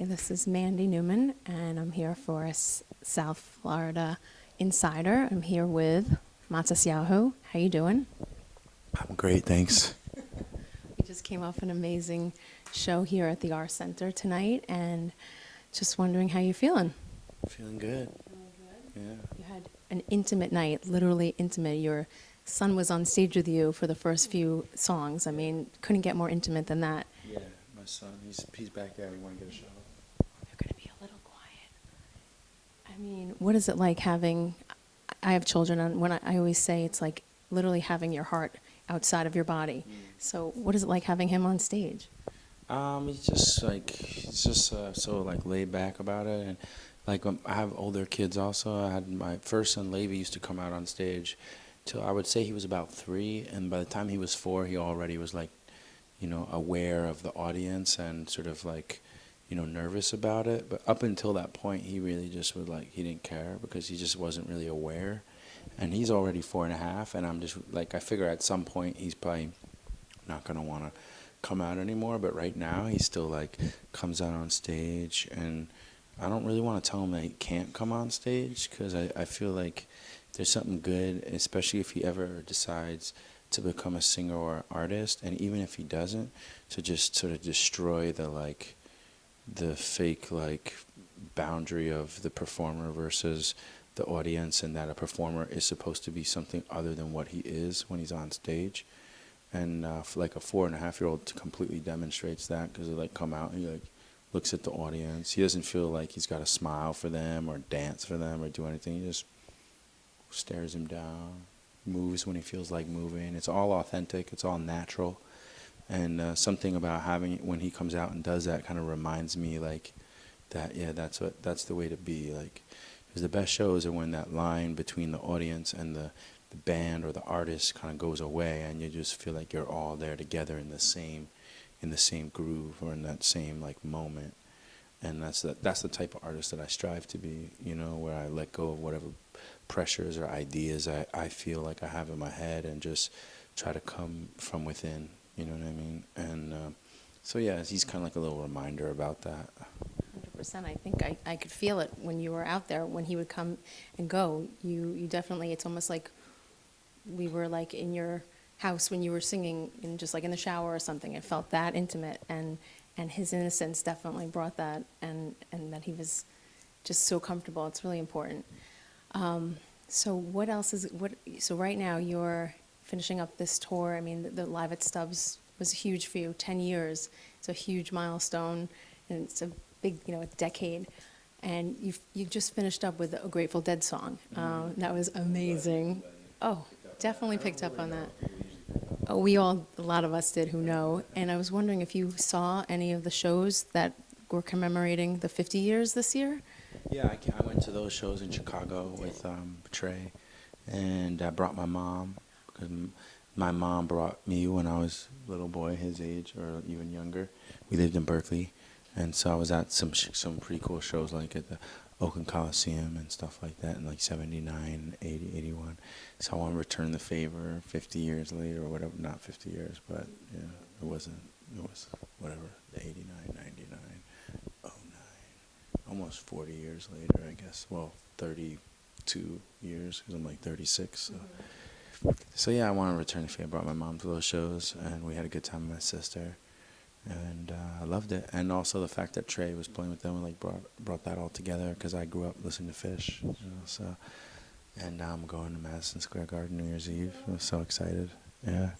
this is Mandy Newman, and I'm here for a South Florida Insider. I'm here with Matisyahu. How you doing? I'm great, thanks. We just came off an amazing show here at the Arsht Center tonight, and just wondering how you're feeling. Feeling good. Yeah. You had an intimate night, literally intimate. Your son was on stage with you for the first few songs. I mean, couldn't get more intimate than that. Yeah, my son, he's back there. We want to get a show. They're going to be a little quiet. I mean, what is it like having, I have children, and when I always say it's like literally having your heart outside of your body. So what is it like having him on stage? He's just so like laid back about it, and like I have older kids also. I had my first son Levi used to come out on stage till I would say he was about 3, and by the time he was 4, he already was like, aware of the audience and sort of like, nervous about it. But up until that point, he really just was like, he didn't care because he just wasn't really aware. And he's already 4.5, and I'm just like, I figure at some point he's probably not gonna want to come out anymore. But right now, he still like comes out on stage, and I don't really want to tell him that he can't come on stage because I feel like there's something good, especially if he ever decides to become a singer or artist, and even if he doesn't, to just sort of destroy the fake like boundary of the performer versus the audience, and that a performer is supposed to be something other than what he is when he's on stage. And for like a 4.5-year-old completely demonstrates that because he like come out and he like looks at the audience. He doesn't feel like he's got to smile for them or dance for them or do anything. He just stares him down, moves when he feels like moving. It's all authentic. It's all natural. And something about having when he comes out and does that kind of reminds me like that. Yeah, that's the way to be. Like, because the best shows are when that line between the audience and the band or the artist kind of goes away, and you just feel like you're all there together in the same groove or in that same like moment. And that's the type of artist that I strive to be. Where I let go of whatever pressures or ideas I feel like I have in my head and just try to come from within. You know what I mean? And so yeah, he's kind of like a little reminder about that. 100%. I think I could feel it when you were out there, when he would come and go. You definitely, it's almost like we were like in your house when you were singing, in just like in the shower or something. It felt that intimate, and his innocence definitely brought that, and that he was just so comfortable. It's really important. So what else so right now you're finishing up this tour. I mean, the Live at Stubbs was huge for you, 10 years. It's a huge milestone, and it's a big, a decade. And you just finished up with a Grateful Dead song. That was amazing. Oh, definitely picked up on that. Oh, a lot of us did who know. And I was wondering if you saw any of the shows that were commemorating the 50 years this year? Yeah, I went to those shows in Chicago with Trey, and I brought my mom, because my mom brought me when I was a little boy, his age or even younger. We lived in Berkeley, and so I was at some pretty cool shows like at the Oakland Coliseum and stuff like that in like 79, 80, 81. So I want to return the favor 50 years later or whatever, not 50 years, but yeah, it was whatever, the 89, 99, oh 09, almost 40 years later, I guess. Well, 32 years, because I'm like 36. So. So yeah, I want to return the favor. I brought my mom to those shows, and we had a good time with my sister. And I loved it, and also the fact that Trey was playing with them, like brought that all together. Because I grew up listening to Fish, so. And now I'm going to Madison Square Garden New Year's Eve. I'm so excited. Yeah.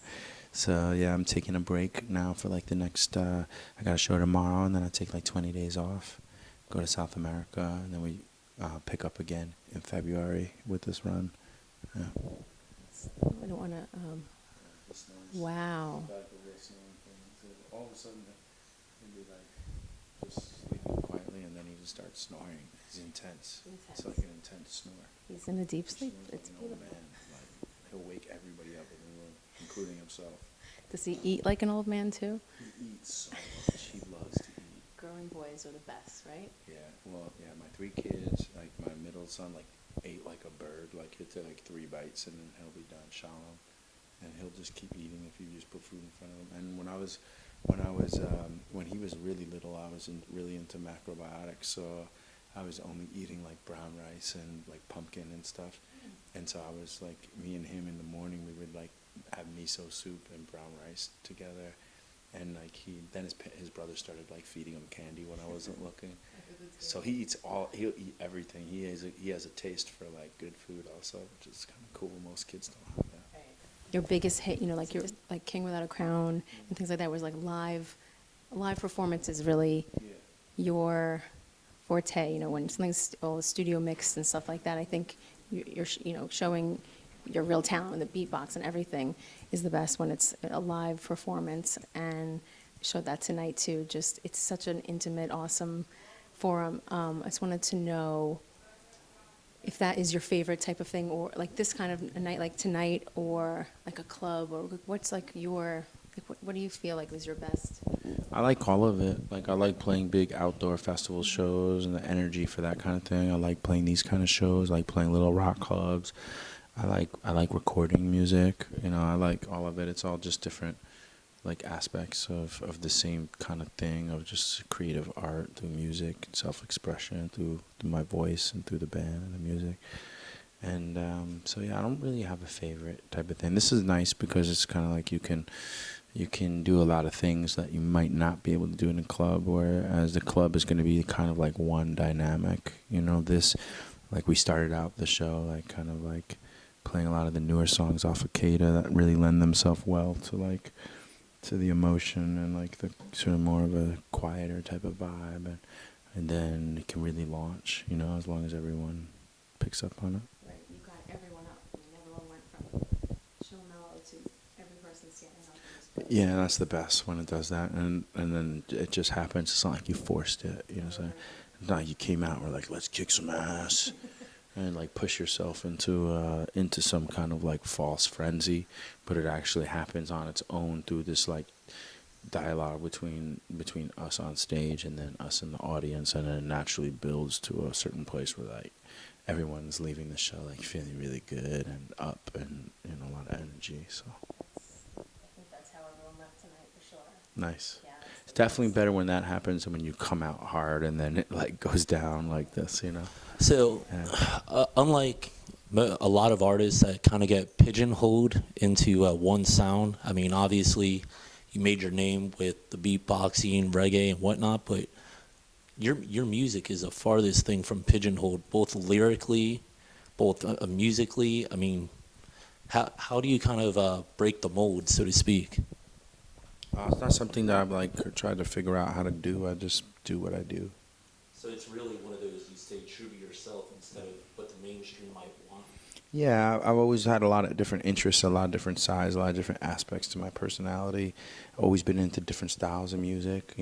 So yeah, I'm taking a break now for like the next. I got a show tomorrow, and then I take like 20 days off, go to South America, and then we pick up again in February with this run. Yeah. I don't want to. Wow. All of a sudden, he'd be like just sleeping quietly, and then he just starts snoring. He's intense. It's like an intense snore. He's in a deep sleep. It's like an old man. Like, he'll wake everybody up in the room, including himself. Does he eat like an old man too? He eats so much. He loves to eat. Growing boys are the best, right? Yeah. Well, yeah. My 3 kids, like my middle son, like ate like a bird. Like he'll take like 3 bites, and then he'll be done. Shalom. And he'll just keep eating if you just put food in front of him. And when I was When he was really little, I was really into macrobiotics, so I was only eating like brown rice and like pumpkin and stuff. And so I was like, me and him in the morning, we would like have miso soup and brown rice together. And like his brother started like feeding him candy when I wasn't looking. So he'll eat everything. He has a taste for like good food also, which is kind of cool. Most kids don't have that. Your biggest hit, like your like King Without a Crown and things like that was like live performance is really Yeah. your forte. When something's all the studio mix and stuff like that, I think you're showing your real talent and the beatbox and everything is the best when it's a live performance, and showed that tonight too. Just it's such an intimate, awesome forum. I just wanted to know if that is your favorite type of thing, or like this kind of a night like tonight, or like a club, or what's like what do you feel like was your best? I like all of it. Like I like playing big outdoor festival shows and the energy for that kind of thing. I like playing these kind of shows. I like playing little rock clubs. I like recording music. I like all of it. It's all just different like aspects of the same kind of thing of just creative art through music, self-expression through my voice and through the band and the music. And so yeah, I don't really have a favorite type of thing. This is nice because it's kind of like you can do a lot of things that you might not be able to do in a club, whereas the club is going to be kind of like one dynamic. This, like we started out the show like kind of like playing a lot of the newer songs off of Kada that really lend themselves well to the emotion and like the sort of more of a quieter type of vibe, and then it can really launch, as long as everyone picks up on it. Right, you got everyone up. Everyone went from chill mellow to every person standing up in this place. Yeah, that's the best when it does that, and then it just happens. It's not like you forced it, So it's not like you came out and were like, let's kick some ass, and like push yourself into some kind of like false frenzy, but it actually happens on its own through this like dialogue between us on stage and then us in the audience, and then it naturally builds to a certain place where like everyone's leaving the show like feeling really good and up and a lot of energy. So I think that's how everyone left tonight for sure. nice. Yeah, It's definitely better when that happens than when you come out hard and then it like goes down like this. So, Yeah. unlike a lot of artists that kind of get pigeonholed into one sound, I mean, obviously, you made your name with the beatboxing, reggae, and whatnot, but your music is the farthest thing from pigeonholed, both lyrically, both musically. I mean, how do you kind of break the mold, so to speak? It's not something that I've like tried to figure out how to do. I just do what I do. So it's really one of those, you stay true to yourself instead of what the mainstream might want. Yeah, I've always had a lot of different interests, a lot of different sides, a lot of different aspects to my personality. Always been into different styles of music,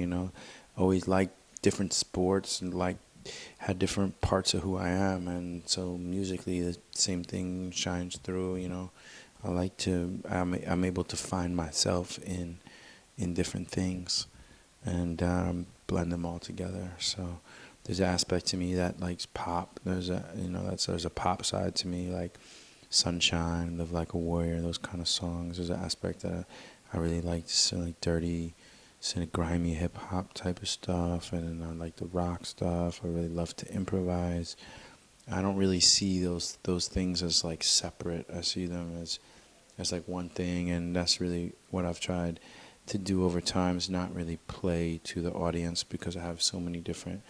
Always liked different sports and like had different parts of who I am, and so musically the same thing shines through. I'm able to find myself in different things and blend them all together. So there's an aspect to me that likes pop. There's a pop side to me, like Sunshine, Live Like a Warrior, those kind of songs. There's an aspect that I really like, like dirty, sort of grimy hip hop type of stuff, and then I like the rock stuff. I really love to improvise. I don't really see those things as like separate. I see them as like one thing, and that's really what I've tried to do over time, is not really play to the audience, because I have so many different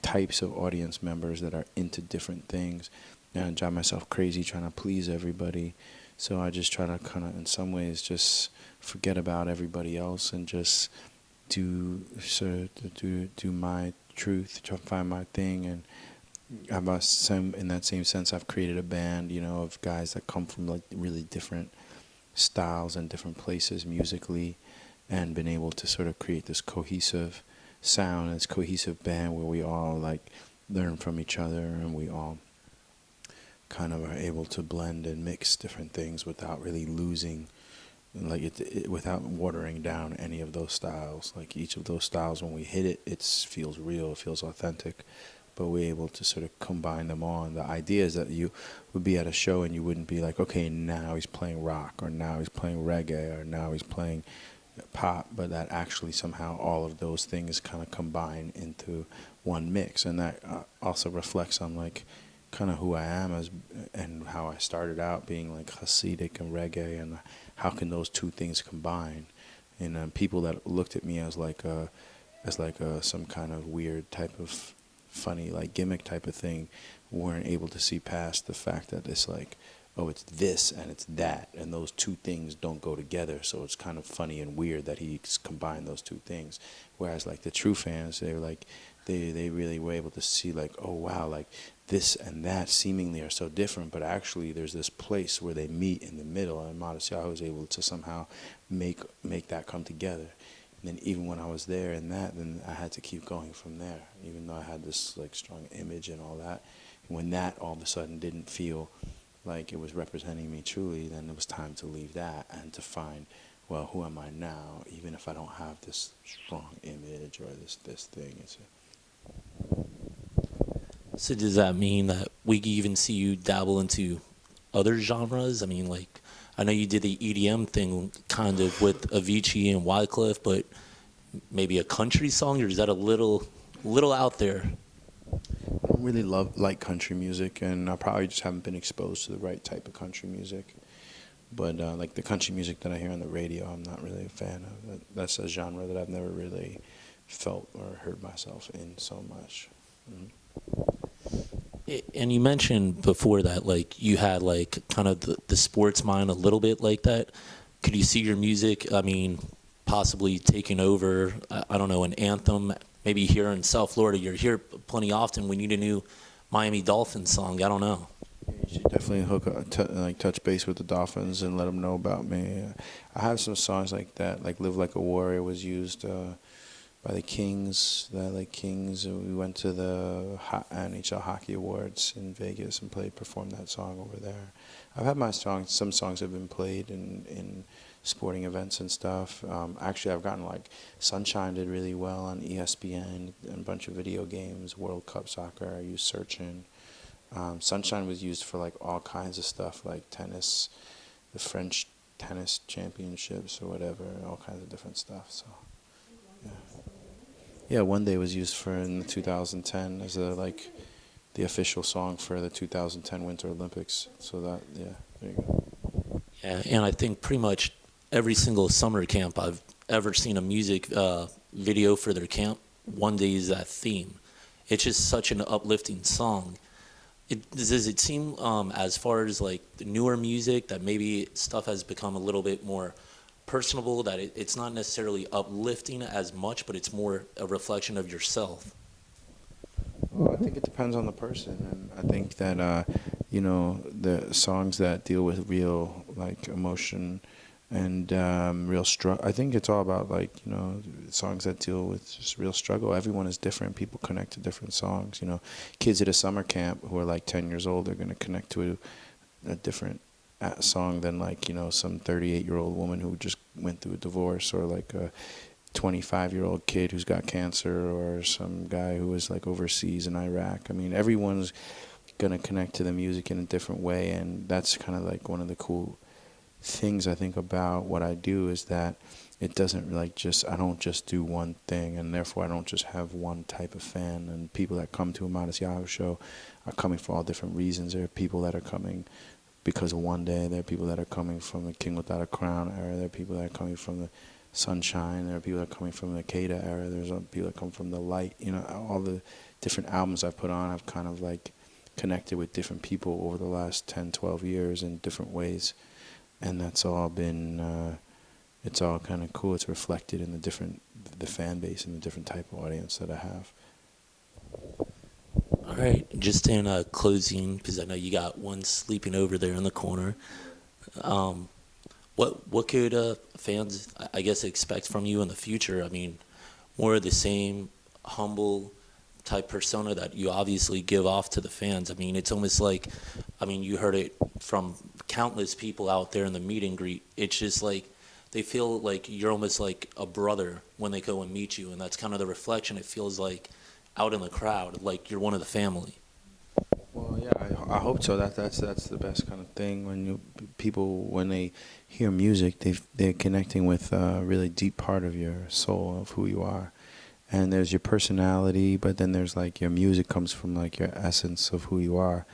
types of audience members that are into different things, and I drive myself crazy trying to please everybody. So I just try to kind of, in some ways, just forget about everybody else and just do my truth, try to find my thing. And in that same sense, I've created a band, of guys that come from like really different styles and different places musically, and been able to sort of create this cohesive sound, this cohesive band where we all like learn from each other, and we all kind of are able to blend and mix different things without really losing, like without watering down any of those styles. Like each of those styles, when we hit it, it feels real, it feels authentic, but we're able to sort of combine them all. And the idea is that you would be at a show and you wouldn't be like, okay, now he's playing rock, or now he's playing reggae, or now he's playing pop, but that actually somehow all of those things kind of combine into one mix, and that also reflects on like kind of who I am as and how I started out being like Hasidic and reggae, and how can those two things combine? And people that looked at me as like some kind of weird type of funny like gimmick type of thing weren't able to see past the fact that it's like, oh, it's this and it's that, and those two things don't go together. So it's kind of funny and weird that he's combined those two things. Whereas like the true fans, they were like, they really were able to see like, oh wow, like this and that seemingly are so different, but actually there's this place where they meet in the middle, and Matisyahu was able to somehow make that come together. And then even when I was there in that, then I had to keep going from there, even though I had this like strong image and all that. And when that all of a sudden didn't feel like it was representing me truly, then it was time to leave that and to find, well, who am I now, even if I don't have this strong image or this thing. So does that mean that we can even see you dabble into other genres? I mean, like, I know you did the EDM thing kind of with Avicii and Wyclef, but maybe a country song, or is that a little out there? I don't really like country music, and I probably just haven't been exposed to the right type of country music. But like the country music that I hear on the radio, I'm not really a fan of. That's a genre that I've never really felt or heard myself in so much. Mm-hmm. And you mentioned before that, like, you had, like, kind of the sports mind a little bit like that. Could you see your music, I mean, possibly taking over, I don't know, an anthem? Maybe here in South Florida, you're here plenty often. We need a new Miami Dolphins song. I don't know. You should definitely touch base with the Dolphins and let them know about me. I have some songs like that, like "Live Like a Warrior" was used by the Kings. We went to the NHL Hockey Awards in Vegas and performed that song over there. I've had my songs. Some songs have been played in sporting events and stuff. Actually, I've gotten like "Sunshine" did really well on ESPN and a bunch of video games. World Cup soccer, I used "Searchin'." "Sunshine" was used for like all kinds of stuff, like tennis, the French tennis championships or whatever, all kinds of different stuff. So, yeah. Yeah, "One Day" was used in 2010 as the official song for the 2010 Winter Olympics. So that, yeah, there you go. Yeah, and I think pretty much every single summer camp I've ever seen a music video for their camp, "One Day" is that theme. It's just such an uplifting song. Does it seem, as far as like the newer music, that maybe stuff has become a little bit more personable, that it's not necessarily uplifting as much, but it's more a reflection of yourself? Well, I think it depends on the person, and I think that the songs that deal with real like emotion and real struggle. I think it's all about songs that deal with just real struggle. Everyone is different. People connect to different songs. Kids at a summer camp who are like 10 years old, they're going to connect to a different song than some 38-year-old woman who just went through a divorce, or like a 25-year-old kid who's got cancer, or some guy who was like overseas in Iraq. I mean, everyone's going to connect to the music in a different way, and that's kind of like one of the cool things I think about what I do, is that it doesn't I don't just do one thing, and therefore I don't just have one type of fan. And people that come to a Matisyahu show are coming for all different reasons. There are people that are coming because of "One Day." There are people that are coming from the King Without a Crown era. There are people that are coming from the Sunshine. There are people that are coming from the Kada era. There's people that come from the Light. All the different albums I've put on, I've kind of like connected with different people over the last 10, 12 years in different ways. And that's all been, it's all kind of cool. It's reflected in the fan base and the different type of audience that I have. All right, just in closing, because I know you got one sleeping over there in the corner. What could fans, I guess, expect from you in the future? I mean, more of the same humble type persona that you obviously give off to the fans. I mean, it's almost like, you heard it from countless people out there in the meet and greet. It's just like they feel like you're almost like a brother when they go and meet you, and that's kind of the reflection it feels like out in the crowd, like you're one of the family. Well, yeah, I hope so. That's the best kind of thing when people when they hear music, they're connecting with a really deep part of your soul of who you are. And there's your personality, but then there's like your music comes from like your essence of who you are.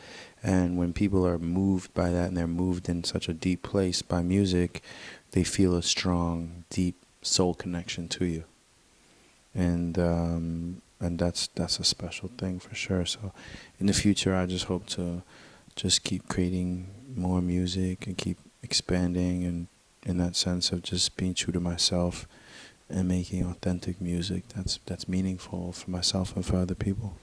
And when people are moved by that and they're moved in such a deep place by music, they feel a strong, deep soul connection to you. And that's a special thing for sure. So in the future, I just hope to just keep creating more music and keep expanding, and in that sense of just being true to myself and making authentic music that's meaningful for myself and for other people.